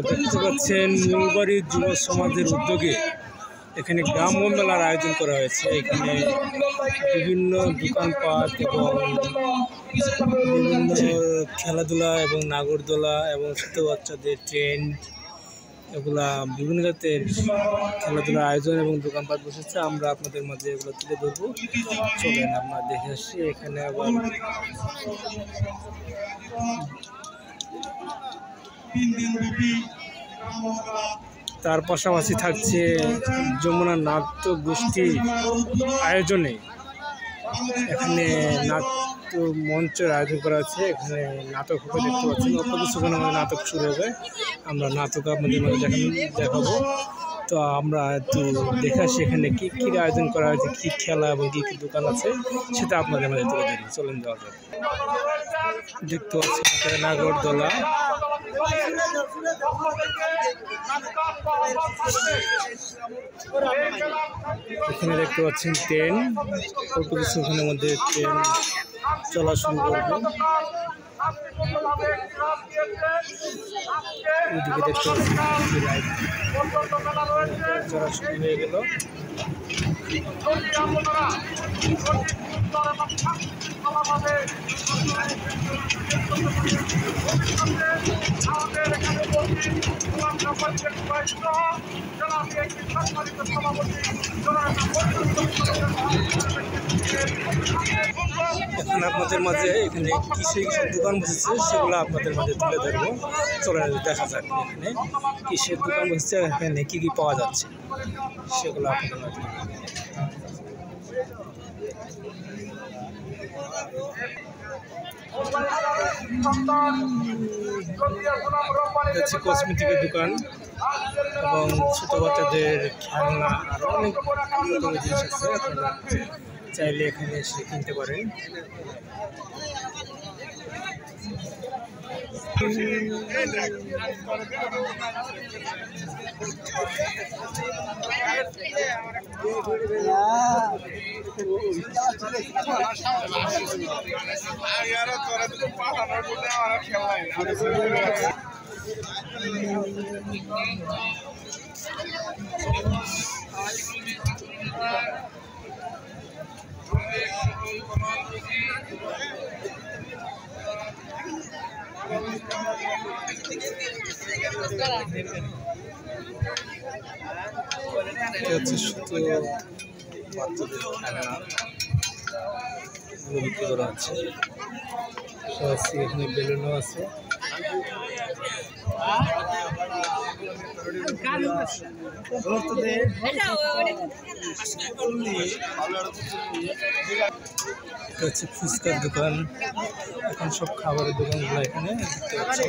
দেখতে পাচ্ছেন মূলবাড়ি যুব সমাজের উদ্যোগে এখানে গ্রাম্য মেলার আয়োজন করা হয়েছে। এখানে বিভিন্ন দোকানপাট এবং বিভিন্ন খেলাধুলা এবং নাগরদোলা এবং ছোট বাচ্চাদের ট্রেন এগুলা বিভিন্ন জাতের খেলাধুলার আয়োজন এবং দোকানপাট বসেছে। আমরা আপনাদের মাঝে এগুলো তুলে ধরবো। চলেন আমরা দেখে আসছি। এখানে আবার তার পাশাপাশি থাকছে যমুনা নাট্য গোষ্ঠী আয়োজনে এখানে নাট্য মঞ্চের আয়োজন করা আছে। এখানে নাটক হবে দেখতে পাচ্ছেন। অল্প কিছুক্ষণ আমাদের নাটক শুরু হবে। আমরা নাটক আপনাদের মাঝে দেখাবো। তো আমরা একটু দেখে আসি এখানে কী কী আয়োজন করা হয়েছে, কী খেলা এবং কী কী দোকান আছে সেটা আপনাদের মাঝে তুলে ধরি। চলেন যাওয়া যাক। দেখতে পাচ্ছি নাগরদোলা, এখানে দেখতে পাচ্ছেন ট্রেন। অল্প কিছুক্ষণের মধ্যে ট্রেন চলা শুরু করবে। এদিকে দেখতে পাচ্ছেন চলা শুরু হয়ে গেল। এখন আপনাদের মাঝে এখানে কিসের দোকান বসেছে সেগুলো আপনাদের মাঝে তুলে ধরবো। চলে দেখা যাক এখানে কিসের দোকান বসেছে, এখানে কী কী পাওয়া যাচ্ছে সেগুলো আপনাদের মাঝে। কসমেটিকের দোকান এবং ছোট বাচ্চাদের খেলনা আরও অনেক রকমের জিনিস আছে। আপনারা চাইলে এখানে এসে কিনতে পারেন। শুধু বাচ্চাদের খেলনা বিক্রি করা হচ্ছে। এখানে বেলুনও আছে। ফুচকার দোকান, এখন সব খাবারের দোকানগুলো এখানে দেখতে পাচ্ছি।